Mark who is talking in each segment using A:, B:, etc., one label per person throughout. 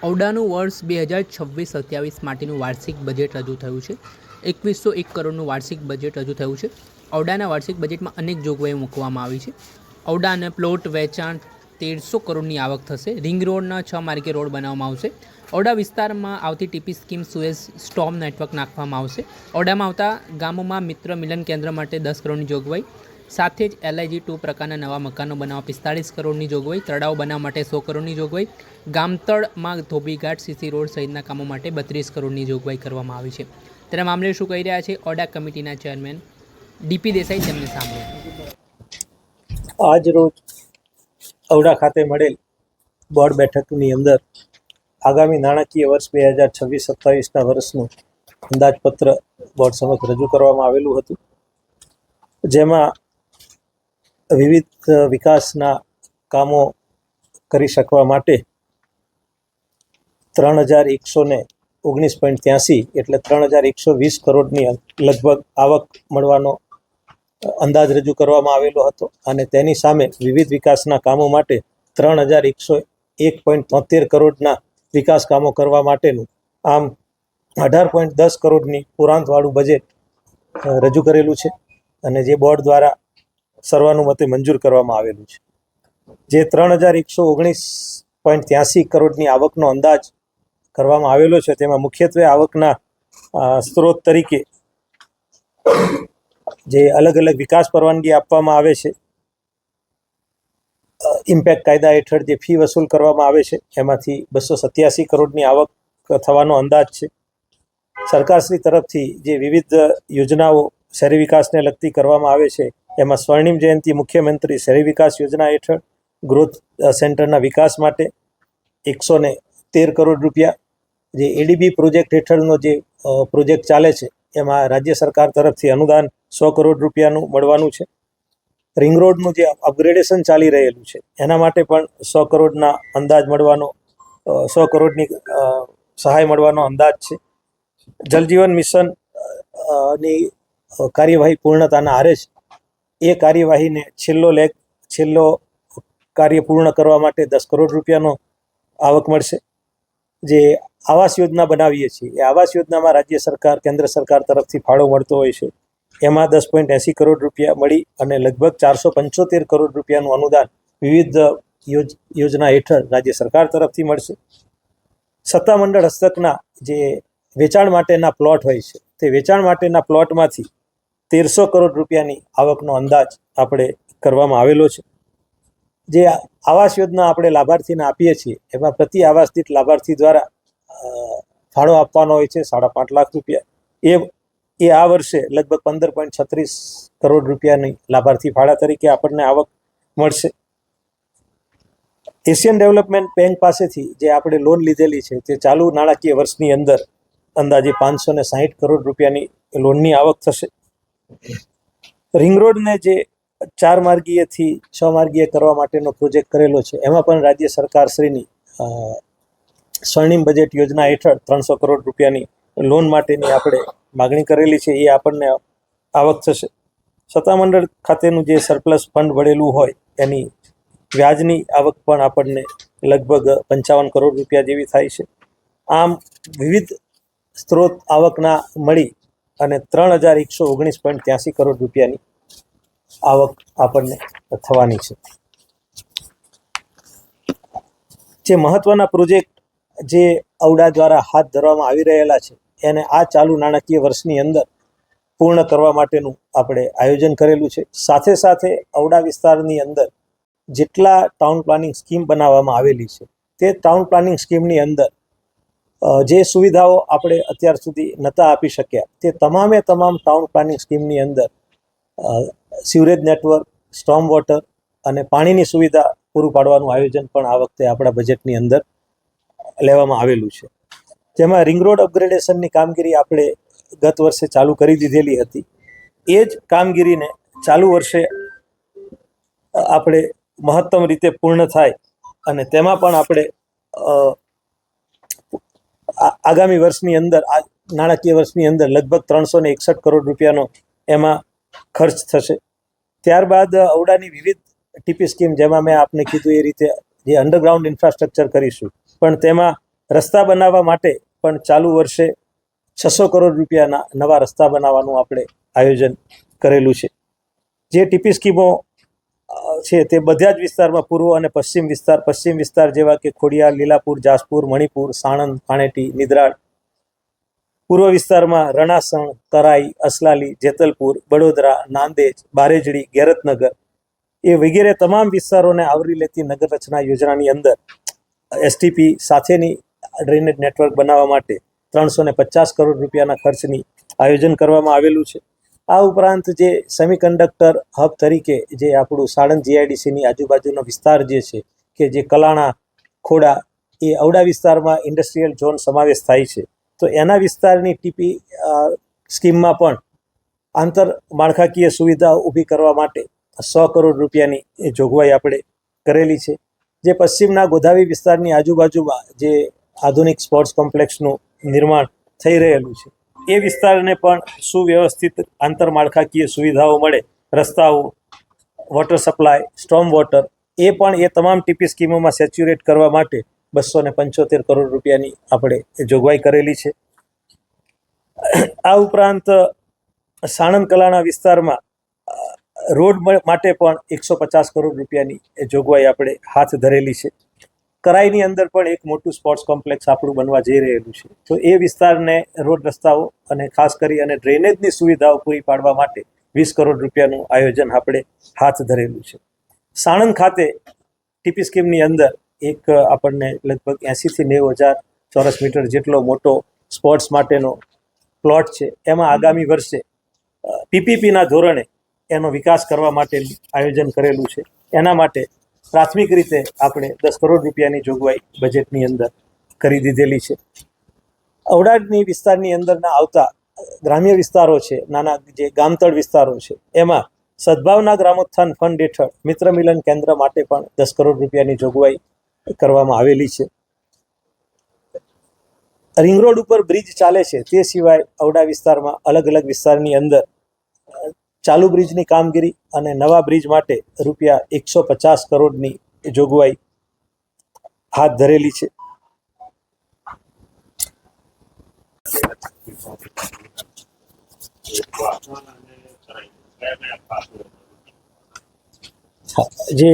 A: ઔડાનું વર્ષ 2026-27 માટેનું વાર્ષિક બજેટ રજૂ થયું છે. 2101 કરોડનું વાર્ષિક બજેટ રજૂ થયું છે. ઔડાના વાર્ષિક બજેટમાં અનેક જોગવાઈઓ મૂકવામાં આવી છે. ઔડા અને પ્લોટ વેચાણ 1300 કરોડની આવક થશે. રિંગ રોડના 6 માર્ગે રોડ બનાવવામાં આવશે. ઔડા વિસ્તારમાં આવતી TP scheme sewage storm network નાખવામાં આવશે. ઔડામાં આવતા ગામોમાં મિત્ર મિલન કેન્દ્ર માટે 10 કરોડની જોગવાઈ. સાથે જ LIG2 પ્રકારના નવા મકાનો બનાવવા 45 કરોડની જોગવાઈ. તળાવ બનાવવા માટે 100 કરોડની જોગવાઈ. ગામતળમાં ધોબીઘાટ CC રોડ સહિતના કામો માટે 32 કરોડની જોગવાઈ કરવામાં આવી છે. તેના મામલે શું કહી રહ્યા છે ઔડા કમિટીના ચેરમેન DP દેસાઈ, તેમને સાંભળ્યા.
B: આજ રોજ ઔડા ખાતે મળેલ બોર્ડ બેઠકની અંદર આગામી નાણાકીય વર્ષ 2026-27ના વર્ષનું અંદાજપત્ર બોર્ડ સમક્ષ રજૂ કરવામાં આવેલું હતું, જેમાં વિવિધ વિકાસના કામો કરી શકવા માટે 3119.83 એટલે 3120 કરોડની લગભગ આવક મળવાનો અંદાજ રજૂ કરવામાં આવેલો હતો. અને તેની સામે વિવિધ વિકાસના કામો માટે 3101.73 કરોડના વિકાસ કામો કરવા માટેનું આમ 18.10 કરોડની પુરાંતવાળું બજેટ રજૂ કરેલું છે અને જે બોર્ડ દ્વારા સર્વાનુમતે મંજૂર કરવામાં આવેલું છે. જે 3119.83 કરોડની આવકનો અંદાજ કરવામાં આવેલો છે, તેમાં મુખ્યત્વે આવકના સ્ત્રોત તરીકે જે અલગ અલગ વિકાસ પરવાનગી આપવામાં આવે છે, ઇમ્પેક્ટ કાયદા હેઠળ જે ફી વસૂલ કરવામાં આવે છે, એમાંથી 287 કરોડની આવક થવાનો અંદાજ છે. સરકારશ્રી તરફથી જે વિવિધ યોજનાઓ શહેરી વિકાસને લગતી કરવામાં આવે છે, એમાં સ્વર્ણિમ જયંતિ મુખ્યમંત્રી શહેરી વિકાસ યોજના હેઠળ ગ્રોથ સેન્ટરના વિકાસ માટે 113 કરોડ રૂપિયા, જે ADB પ્રોજેક્ટ હેઠળનો જે પ્રોજેક્ટ ચાલે છે, એમાં રાજ્ય સરકાર તરફથી અનુદાન 100 કરોડ રૂપિયાનું મળવાનું છે. રિંગ રોડનું જે અપગ્રેડેશન ચાલી રહેલું છે, એના માટે પણ 100 કરોડના અંદાજ મળવાનો 100 કરોડની સહાય મળવાનો અંદાજ છે. જલજીવન મિશન ની કાર્યવાહી પૂર્ણતાના આરે છે. એ કાર્યવાહીને છેલ્લો કાર્ય પૂર્ણ કરવા માટે 10 કરોડ રૂપિયાનો આવક મળશે. જે આવાસ યોજના બનાવીએ છીએ, એ આવાસ યોજનામાં રાજ્ય સરકાર કેન્દ્ર સરકાર તરફથી ફાળો મળતો હોય છે, એમાં 10.80 કરોડ રૂપિયા મળી અને લગભગ 475 કરોડ રૂપિયાનું અનુદાન વિવિધ યોજના હેઠળ રાજ્ય સરકાર તરફથી મળશે. સત્તામંડળ હસ્તકના જે વેચાણ માટેના પ્લોટ હોય છે, તે વેચાણ માટેના પ્લોટમાંથી 1300 કરોડ રૂપિયાની આવકનો અંદાજ આપણે કરવામાં આવેલો છે. જે આવાસ યોજના આપણે લાભાર્થીને આપીએ છીએ, એમાં પ્રતિ આવાસ દીઠ લાભાર્થી દ્વારા ફાળો આપવાનો હોય છે 5.5 લાખ રૂપિયા. એ આ વર્ષે લગભગ 15.36 કરોડ રૂપિયાની લાભાર્થી ફાળા તરીકે આપણને આવક મળશે. એશિયન ડેવલપમેન્ટ બેંક પાસેથી જે આપણે લોન લીધેલી છે, તે ચાલુ નાણાકીય વર્ષની અંદર અંદાજે 560 કરોડ રૂપિયાની લોનની આવક થશે. રિંગ રોડને જે 4 માર્ગીયથી 6 માર્ગીય કરવા માટેનો પ્રોજેક્ટ કરેલો છે, એમાં પણ રાજ્ય સરકારશ્રીની સ્વર્ણિમ બજેટ યોજના હેઠળ 300 કરોડ રૂપિયાની લોન માટેની આપણે માગણી કરેલી છે, એ આપણને આવક થશે. સત્તામંડળ ખાતેનું જે સરપ્લસ ફંડ વળેલું હોય, એની વ્યાજની આવક પણ આપણને લગભગ 55 કરોડ રૂપિયા જેવી થાય છે. આમ વિવિધ સ્ત્રોત આવકના મળી અને 3119.83 કરોડ રૂપિયાની આવક આપણને થવાની છે. જે મહત્વના પ્રોજેક્ટ જે ઔડા દ્વારા હાથ ધરવામાં આવી રહેલા છે, એને આ ચાલુ નાણાકીય વર્ષની અંદર પૂર્ણ કરવા માટેનું આપણે આયોજન કરેલું છે. સાથે સાથે ઔડા વિસ્તારની અંદર જેટલા ટાઉન પ્લાનિંગ સ્કીમ બનાવવામાં આવેલી છે, તે ટાઉન પ્લાનિંગ સ્કીમની અંદર જે સુવિધાઓ આપણે અત્યાર સુધી નહોતા આપી શક્યા, તે તમામે તમામ ટાઉન પ્લાનિંગ સ્કીમની અંદર સિવરેજ નેટવર્ક, સ્ટોર્મ વોટર અને પાણીની સુવિધા પૂરું પાડવાનું આયોજન પણ આ વખતે આપણા બજેટની અંદર લેવામાં આવેલું છે. જેમાં રિંગ રોડ અપગ્રેડેશનની કામગીરી આપણે ગત વર્ષે ચાલુ કરી દીધેલી હતી. એ જ કામગીરીને ચાલુ વર્ષે આપણે મહત્તમ રીતે પૂર્ણ થાય અને તેમાં પણ આપણે આગામી વર્ષની અંદર, આ નાણાકીય વર્ષની અંદર લગભગ 361 કરોડ રૂપિયાનો એમાં ખર્ચ થશે. ત્યારબાદ ઔડાની વિવિધ ટીપી સ્કીમ, જેમાં મેં આપને કીધું એ રીતે જે અંડરગ્રાઉન્ડ ઇન્ફ્રાસ્ટ્રક્ચર કરીશું, પણ તેમાં રસ્તા બનાવવા માટે પણ ચાલુ વર્ષે 600 કરોડ રૂપિયાના નવા રસ્તા બનાવવાનું આપણે આયોજન કરેલું છે. જે ટીપી સ્કીમો છે તે બધા જ વિસ્તારમાં પૂર્વ અને પશ્ચિમ વિસ્તાર જેવા કે ખોડિયાર, લીલાપુર, જાસપુર, મણિપુર, સાણંદ, પાણેટી, નિદ્રાળ, પૂર્વ વિસ્તારમાં રણાસણ, કરાઈ, અસલાલી, જેતલપુર, બડોદરા, નાંદેજ, બારેજડી, ગેરતનગર એ વગેરે તમામ વિસ્તારોને આવરી લેતી નગર રચના યોજનાની અંદર એસટીપી સાથેની ડ્રેનેજ નેટવર્ક બનાવવા માટે 350 કરોડ રૂપિયાના ખર્ચની આયોજન કરવામાં આવેલું છે. આ ઉપરાંત જે સેમિકન્ડક્ટર હબ તરીકે જે આપણું સાણંદ જીઆઈડીસીની આજુબાજુનો વિસ્તાર જે છે કે જે કલાણા, ખોડા એ ઔડા વિસ્તારમાં ઇન્ડસ્ટ્રીયલ ઝોન સમાવેશ થાય છે, તો એના વિસ્તારની ટીપી સ્કીમમાં પણ આંતર માળખાકીય સુવિધાઓ ઊભી કરવા માટે 100 કરોડ રૂપિયાની જોગવાઈ આપણે કરેલી છે. જે પશ્ચિમના ગોધાવી વિસ્તારની આજુબાજુમાં જે આધુનિક સ્પોર્ટ્સ કોમ્પ્લેક્સનું નિર્માણ થઈ રહેલું છે એ વિસ્તારને પણ સુવ્યવસ્થિત આંતરમાળખાકીય સુવિધાઓ મળે, રસ્તાઓ, વોટર સપ્લાય, સ્ટ્રોમ વોટર એ પણ એ તમામ ટીપી સ્કીમોમાં સેચ્યુરેટ કરવા માટે 275 કરોડ રૂપિયાની આપણે જોગવાઈ કરેલી છે. આ ઉપરાંત સાણંદ કલાણા વિસ્તારમાં રોડ માટે પણ 150 કરોડ રૂપિયાની જોગવાઈ આપણે હાથ ધરેલી છે. કરાઈની અંદર પણ એક મોટું સ્પોર્ટ્સ કોમ્પ્લેક્સ આપણું બનવા જઈ રહેલું છે, તો એ વિસ્તારને રોડ રસ્તાઓ અને ખાસ કરી અને ડ્રેનેજની સુવિધાઓ પૂરી પાડવા માટે 20 કરોડ રૂપિયાનું આયોજન આપણે હાથ ધરેલું છે. સાણંદ ખાતે ટીપી સ્કીમની અંદર એક આપણને લગભગ 80 થી 90 હજાર ચોરસ મીટર જેટલો મોટો સ્પોર્ટ્સ માટેનો પ્લોટ છે. એમાં આગામી વર્ષે પીપીપીના ધોરણે એનો વિકાસ કરવા માટેનું આયોજન કરેલું છે. એના માટે પ્રાથમિક રીતે આપણે 10 કરોડ રૂપિયાની જોગવાઈ બજેટની અંદર કરી દીધેલી છે. ઔડાની વિસ્તારની અંદરના આવતા ગ્રામ્ય વિસ્તારો છે, નાના જે ગામતળ વિસ્તારો છે, એમાં સદભાવના ગ્રામોત્થાન ફંડ હેઠળ મિત્ર મિલન કેન્દ્ર માટે પણ 10 કરોડ રૂપિયાની જોગવાઈ કરવામાં આવેલી છે. રિંગ રોડ ઉપર બ્રિજ ચાલે છે, તે સિવાય ઔડા વિસ્તારમાં અલગ અલગ વિસ્તારની અંદર ચાલુ બ્રિજની કામગીરી અને નવા બ્રિજ માટે રૂપિયા 150 કરોડની જોગવાઈ હાથ ધરેલી છે. જે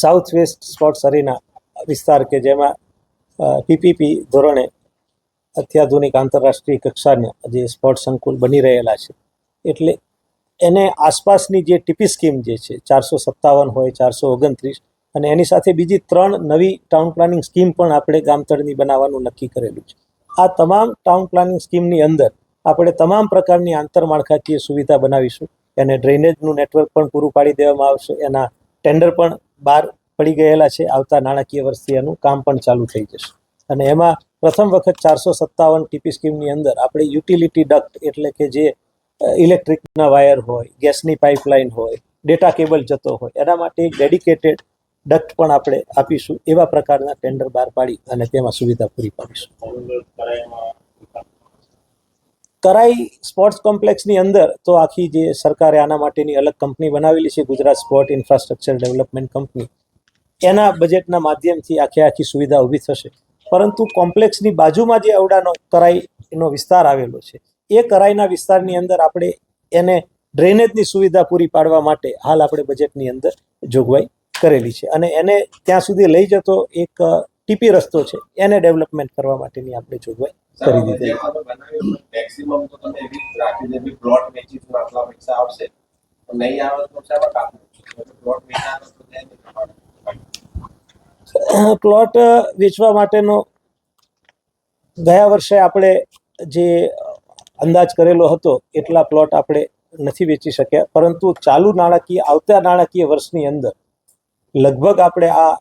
B: સાઉથ વેસ્ટ સ્પોર્ટ્સ અરીના વિસ્તાર કે જેમાં પીપીપી ધોરણે અત્યાધુનિક આંતરરાષ્ટ્રીય કક્ષાના જે સ્પોર્ટ્સ સંકુલ બની રહેલા છે, એટલે એને આસપાસની જે ટીપી સ્કીમ જે છે 457 હોય, 429 અને એની સાથે બીજી 3 નવી ટાઉન પ્લાનિંગ સ્કીમ પણ આપણે ગામતળની બનાવવાનું નક્કી કરેલું છે. આ તમામ ટાઉન પ્લાનિંગ સ્કીમની અંદર આપણે તમામ પ્રકારની આંતરમાળખાકીય સુવિધા બનાવીશું. એને ડ્રેનેજનું નેટવર્ક પણ પૂરું પાડી દેવામાં આવશે. એના ટેન્ડર પણ બહાર પડી ગયેલા છે. આવતા નાણાકીય વર્ષથી એનું કામ પણ ચાલુ થઈ જશે. અને એમાં પ્રથમ વખત 457 ટીપી સ્કીમની અંદર આપણે યુટિલિટી ડક્ટ એટલે કે જે ઇલેક્ટ્રિકના વાયર હોય, ગેસની પાઇપલાઇન હોય, ડેટા કેબલ જતો હોય, એના માટે એક ડેડિકેટેડ ડક્ટ પણ આપણે આપીશું. એવા પ્રકારના ટેન્ડર બહાર પાડી અને તેમાં સુવિધા પૂરી પાડીશું. કરાઈ સ્પોર્ટ્સ કોમ્પ્લેક્સની અંદર તો આખી જે સરકારે આના માટેની અલગ કંપની બનાવેલી છે, Gujarat sport infrastructure development company, એના બજેટના માધ્યમથી આખી સુવિધા ઊભી થશે. પરંતુ કોમ્પ્લેક્સની બાજુમાં જે ઔડાનો કરાઈનો વિસ્તાર આવેલો છે, એ કરાઈના વિસ્તારની અંદર આપણે એને ડ્રેનેજની સુવિધા પૂરી પાડવા માટે હાલ આપણે બજેટની અંદર જોગવાઈ કરેલી છે. અને એને ત્યાં સુધી લઈ જતો એક ટીપી રસ્તો છે, એને ડેવલપમેન્ટ કરવા માટેની આપણે જોગવાઈ કરી દીધી.
C: મેક્સિમમ તો તમે એવી રાખી દે પ્લોટ વેચી તો આટલા પૈસા આવશે, નહીં આવે તો સાહેબ કાપવું પ્લોટ વેચાનો તો
B: પ્લોટ વેચવા માટેનો ગયા વર્ષે આપણે જે અંદાજ કરેલો હતો એટલા પ્લોટ આપણે નથી વેચી શક્યા, પરંતુ આવતા નાણાકીય વર્ષની અંદર લગભગ આપણે આ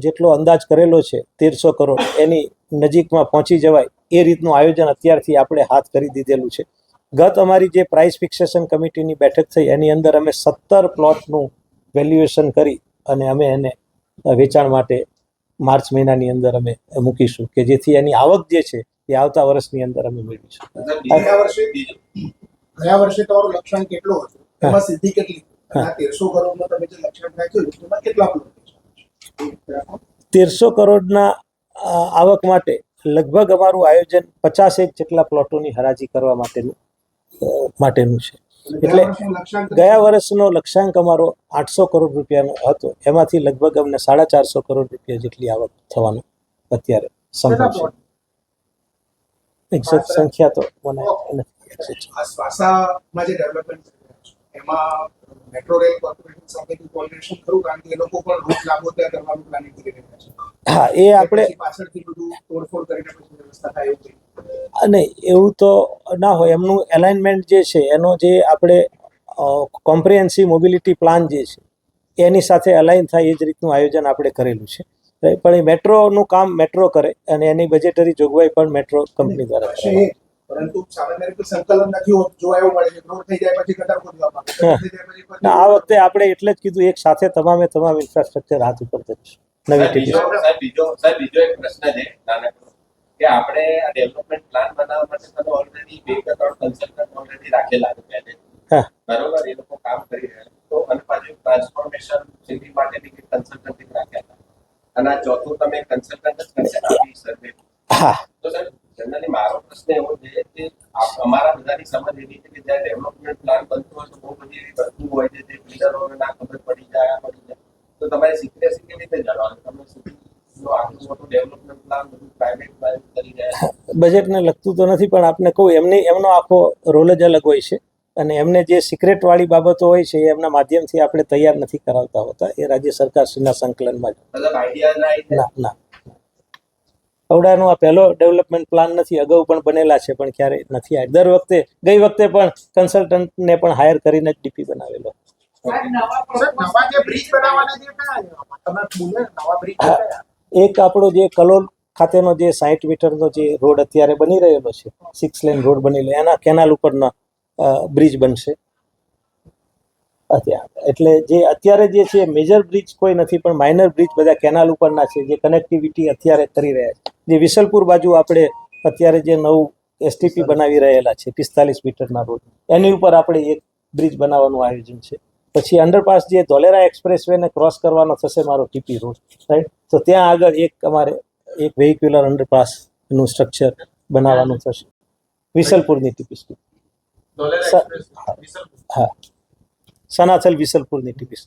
B: જેટલો અંદાજ કરેલો છે 1300 કરોડ એની નજીકમાં પહોંચી જવાય એ રીતનું આયોજન અત્યારથી આપણે હાથ કરી દીધેલું છે. ગત અમારી જે પ્રાઇસ ફિક્સેશન કમિટીની બેઠક થઈ એની અંદર અમે 17 પ્લોટનું વેલ્યુએશન કરી અને અમે એને વેચાણ માટે માર્ચ મહિનાની અંદર અમે મૂકીશું કે જેથી એની આવક જે છે એ આવતા વર્ષની અંદર અમે મેળવીશું.
D: ગયા વર્ષે તમારું લક્ષ્યાંક કેટલું હતું, એમાં સિદ્ધિ કેટલી? 1300 કરોડમાં તમે જે લક્ષ્યાંક રાખ્યું એમાં કેટલા પ્લોટ?
B: 1300 કરોડના આવક માટે લગભગ અમારું આયોજન 50 જેટલા પ્લોટોની હરાજી કરવા માટેનું છે. એટલે ગયા વર્ષનો લક્ષ્યાંક અમારો 800 કરોડ રૂપિયાનો હતો, એમાંથી લગભગ અમને 450 કરોડ રૂપિયા જેટલી આવક થવાનો અત્યારે સંભવ છે. એક્ઝેક્ટ સંખ્યા તો મને નથી.
D: આ શ્વાસામાં જે ડેવલપમેન્ટ એમાં મેટ્રો રેલ કોર્પોરેશન સાથેનું કોર્ડિનેશન ખરું, કારણ કે એ લોકો પણ રૂટ લાંબો ત્યાં કરવાનું પ્લાનિંગ કરી રહ્યા છે.
B: હા, એ આપણે
D: પાછળથી બધું તોડફોડ કરીને પછી વ્યવસ્થા થાય એવું કંઈ?
B: અને એવું તો ના હોય. એમનું એલાઇનમેન્ટ જે છે એનો જે આપણે કોમ્પ્રિહેન્સિવ મોબિલિટી પ્લાન જે છે એની સાથે અલાઇન થાય એ જ રીતનું આયોજન આપણે કરેલું છે. પણ એ મેટ્રોનું કામ મેટ્રો કરે અને એની બજેટરી જોગવાઈ પણ મેટ્રો કંપની દ્વારા
D: છે. પરંતુ સામાન્ય રીતે સંકલન નથી હોતું, જોવા એવું મળે છે રોડ થઈ જાય પછી ગટર ખોદવામાં આવે.
B: આ વખતે આપણે એટલે જ કીધું એક સાથે તમામ ઇન્ફ્રાસ્ટ્રક્ચર હાથ ઉપર ધરીશું. નવી ટીપી
C: બીજો એક પ્રશ્ન છે નાનકડો, કે આપણે આ ડેવલપમેન્ટ પ્લાન બનાવવા માટે તમે ઓલરેડી 2 કે 3 કન્સલ્ટન્ટ ઓલરેડી રાખેલા છે પહેલે, બરોબર? એ લોકો કામ કરી રહ્યા છે. તો અને પાછું ટ્રાન્સફોર્મેશન સિટી માટેની કન્સલ્ટન્ટ રાખ્યા હતા, અને આ ચોથું તમે કન્સલ્ટન્ટ જ કરશે આવી સર્વે. તો સાહેબ જનરલી મારો પ્રશ્ન એવો છે કે અમારા બધાની સમજ એવી છે કે જ્યારે ડેવલપમેન્ટ પ્લાન બનતો હોય તો બહુ બધી એવી વસ્તુ હોય છે જે બિલ્ડરોને ના ખબર પડી જાય. તો તમારે સિક્રેસી કેવી રીતે જાણવાનું? તમે સિટીનો આટલું મોટું ડેવલપમેન્ટ પ્લાન બધું પ્રાઇવેટ કરી રહ્યા.
B: બજેટને લગતું તો નથી, પણ આપને કહું એમનો આખો રોલ જ અલગ હોય છે અને એમને જે સિક્રેટ વાળી બાબતો હોય છે એ એમના માધ્યમથી આપણે તૈયાર નથી કરાવતા હોતા. એ રાજ્ય સરકારશ્રીના સંકલનમાં ના ઔડાનો આ પહેલો ડેવલપમેન્ટ પ્લાન નથી, અગાઉ પણ બનેલા છે પણ ક્યારે નથી આવ્યા. દર વખતે ગઈ વખતે પણ કન્સલ્ટન્ટને પણ હાયર કરીને જ ડીપી બનાવેલો. એક આપણો જે કલોલ ખાતેનો જે 60 મીટરનો જે રોડ અત્યારે બની રહેલો છે, 6 લેન રોડ બનેલો, એના કેનાલ ઉપરના બ્રિજ બનશે અત્યારે. એટલે જે અત્યારે જે છે મેજર બ્રિજ કોઈ નથી, પણ માઇનર બ્રિજ બધા કેનાલ ઉપરના છે જે કનેક્ટિવિટી અત્યારે કરી રહ્યા છે. જે વિસલપુર બાજુ આપણે અત્યારે જે નવું એસટીપી બનાવી રહેલા છે 45 મીટરના રોડ, એની ઉપર આપણે એક બ્રિજ બનાવવાનું આયોજન છે. પછી અંડરપાસ જે ધોલેરા એક્સપ્રેસ વેને ક્રોસ કરવાનો થશે મારો ટીપી રોડ, રાઈટ, તો ત્યાં આગળ એક વેહિક્યુલર અંડરપાસનું સ્ટ્રક્ચર બનાવવાનું થશે વિસલપુરની ટીપી. હા, સનાથલ વિસલપુરની ટીપી.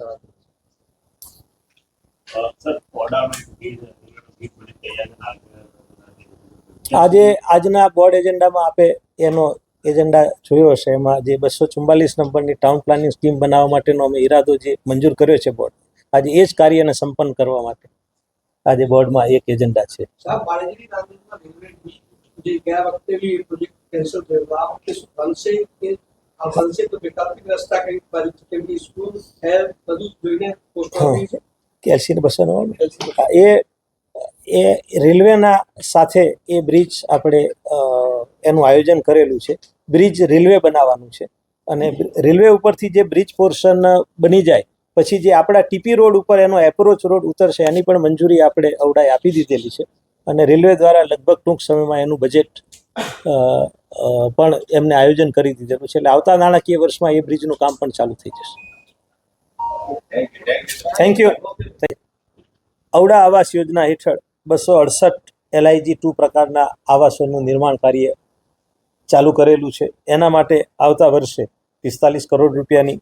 B: આજના બોર્ડ એજન્ડામાં આપે એનો એજન્ડા જોયો હશે. એમાં જે 244 નંબરની ટાઉન પ્લાનિંગ સ્કીમ બનાવવા માટેનો અમે ઈરાદો જે મંજૂર કર્યો છે બોર્ડ, આજે એ જ કાર્યને સંપન્ન કરવા માટે આજે બોર્ડમાં એક એજન્ડા છે. કેલ્સીને 299 એ રેલવેના સાથે એ બ્રિજ આપણે એનું આયોજન કરેલું છે. બ્રિજ રેલવે બનાવવાનું છે અને રેલવે ઉપરથી જે બ્રિજ પોર્શન બની જાય પછી જે આપણા ટીપી રોડ ઉપર એનો એપ્રોચ રોડ ઉતરશે એની પણ મંજૂરી આપણે ઔડાએ આપી દીધેલી છે અને રેલવે દ્વારા લગભગ ટૂંક સમયમાં એનું બજેટ પણ એમને આયોજન કરી દીધેલું છે. એટલે આવતા નાણાકીય વર્ષમાં એ બ્રિજનું કામ પણ ચાલુ થઈ જશે. Thank you. ઔડા આવાસ યોજના હેઠળ 268 LIG-2 પ્રકારના આવાસોનું નિર્માણ કાર્ય ચાલુ કરેલું છે. એના માટે આવતા વર્ષે 45 કરોડ રૂપિયાની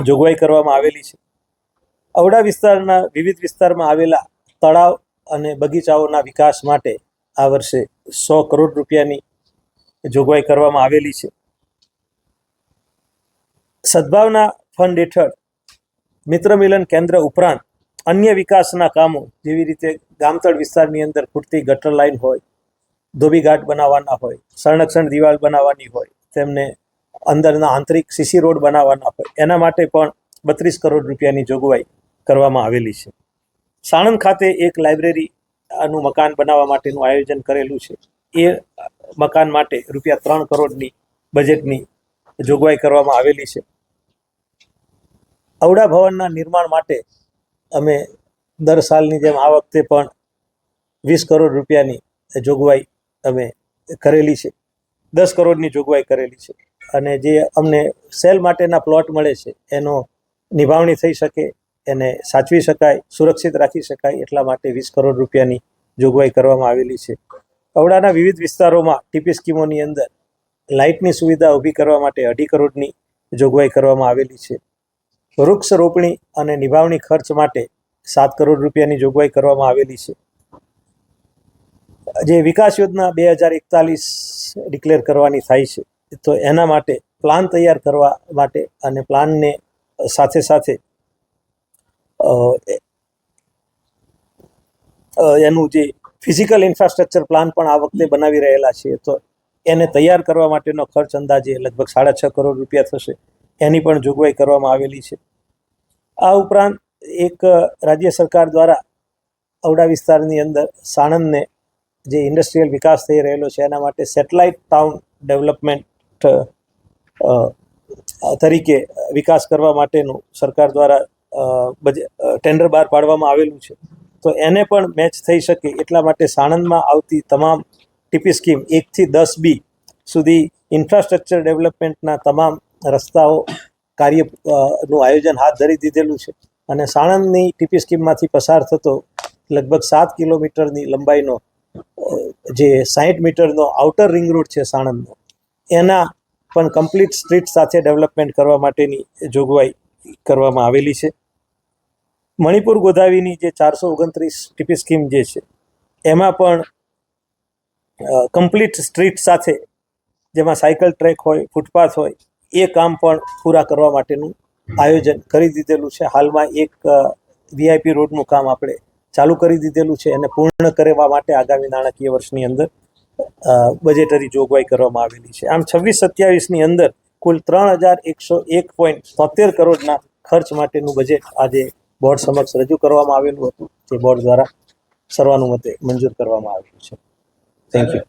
B: જોગવાઈ કરવામાં આવેલી છે. ઔડા વિસ્તારના વિવિધ વિસ્તારમાં આવેલા તળાવ અને બગીચાઓના વિકાસ માટે આ વર્ષે 100 કરોડ રૂપિયાની જોગવાઈ કરવામાં આવેલી છે. સદભાવના ફંડ હેઠળ મિત્ર મિલન કેન્દ્ર ઉપરાંત અન્ય વિકાસના કામો જેવી રીતે ગામતળ વિસ્તારની અંદર ખૂટતી ગટર લાઇન હોય, ધોબી ઘાટ બનાવવાના હોય, સંરક્ષણ દિવાલ બનાવવાની હોય, તેમને અંદરના આંતરિક સીસી રોડ બનાવવાના હોય, એના માટે પણ 32 કરોડ રૂપિયાની જોગવાઈ કરવામાં આવેલી છે. સાણંદ ખાતે એક લાઇબ્રેરીનું મકાન બનાવવા માટેનું આયોજન કરેલું છે. એ મકાન માટે રૂપિયા 3 કરોડની બજેટની જોગવાઈ કરવામાં આવેલી છે. ઔડા ભવનના નિર્માણ માટે અમે દર સાલની જેમ આ વખતે પણ 20 કરોડ રૂપિયાની જોગવાઈ અમે કરેલી છે. 10 કરોડની જોગવાઈ કરેલી છે અને જે અમને સેલ માટેના પ્લોટ મળે છે એનો નિભાવણી થઈ શકે, એને સાચવી શકાય, સુરક્ષિત રાખી શકાય એટલા માટે 20 કરોડ રૂપિયાની જોગવાઈ કરવામાં આવેલી છે. ઔડાના વિવિધ વિસ્તારોમાં ટીપી સ્કીમોની અંદર લાઇટની સુવિધા ઊભી કરવા માટે 2.5 કરોડની જોગવાઈ કરવામાં આવેલી છે. વૃક્ષ રોપણી અને નિભાવણી ખર્ચ માટે 7 કરોડ રૂપિયાની જોગવાઈ કરવામાં આવેલી છે. જે વિકાસ યોજના 2041 ડિક્લેર કરવાની થાય છે, તો એના માટે પ્લાન તૈયાર કરવા માટે અને પ્લાનને સાથે સાથે એનું જે ફિઝિકલ ઇન્ફ્રાસ્ટ્રક્ચર પ્લાન પણ આ વખતે બનાવી રહેલા છે, તો એને તૈયાર કરવા માટેનો ખર્ચ અંદાજે લગભગ 6.5 કરોડ રૂપિયા થશે. એની પણ જોગવાઈ કરવામાં આવેલી છે. આ ઉપરાંત એક રાજ્ય સરકાર દ્વારા ઔડા વિસ્તારની અંદર સાણંદને જે ઇન્ડસ્ટ્રીયલ વિકાસ થઈ રહેલો છે એના માટે સેટેલાઇટ ટાઉન ડેવલપમેન્ટ તરીકે વિકાસ કરવા માટેનું સરકાર દ્વારા ટેન્ડર બહાર પાડવામાં આવેલું છે. તો એને પણ મેચ થઈ શકે એટલા માટે સાણંદમાં આવતી તમામ ટીપી સ્કીમ 1 થી 10B સુધી ઇન્ફ્રાસ્ટ્રક્ચર ડેવલપમેન્ટના તમામ રસ્તાઓ કાર્યનું આયોજન હાથ ધરી દીધેલું છે. અને સાણંદની ટીપી સ્કીમમાંથી પસાર થતો લગભગ 7 કિલોમીટરની લંબાઈનો જે 60 મીટરનો આઉટર રિંગ રોડ છે સાણંદનો, એના પણ કમ્પ્લીટ સ્ટ્રીટ સાથે ડેવલપમેન્ટ કરવા માટેની જોગવાઈ કરવામાં આવેલી છે. મણિપુર ગોદાવીની જે 429 ટીપી સ્કીમ જે છે એમાં પણ કમ્પ્લીટ સ્ટ્રીટ સાથે, જેમાં સાયકલ ટ્રેક હોય, ફૂટપાથ હોય, એ કામ પણ પૂરા કરવા માટેનું આયોજન કરી દીધેલું છે. હાલમાં એક VIP રોડનું કામ આપણે ચાલુ કરી દીધેલું છે અને પૂર્ણ કરવા માટે આગામી નાણાકીય વર્ષની અંદર બજેટરી જોગવાઈ કરવામાં આવેલી છે. આમ 26-27ની અંદર કુલ 3101.73 કરોડના ખર્ચ માટેનું બજેટ આજે બોર્ડ સમક્ષ રજૂ કરવામાં આવેલું હતું, જે બોર્ડ દ્વારા સર્વાનુમતે મંજૂર કરવામાં આવ્યું છે. Thank you.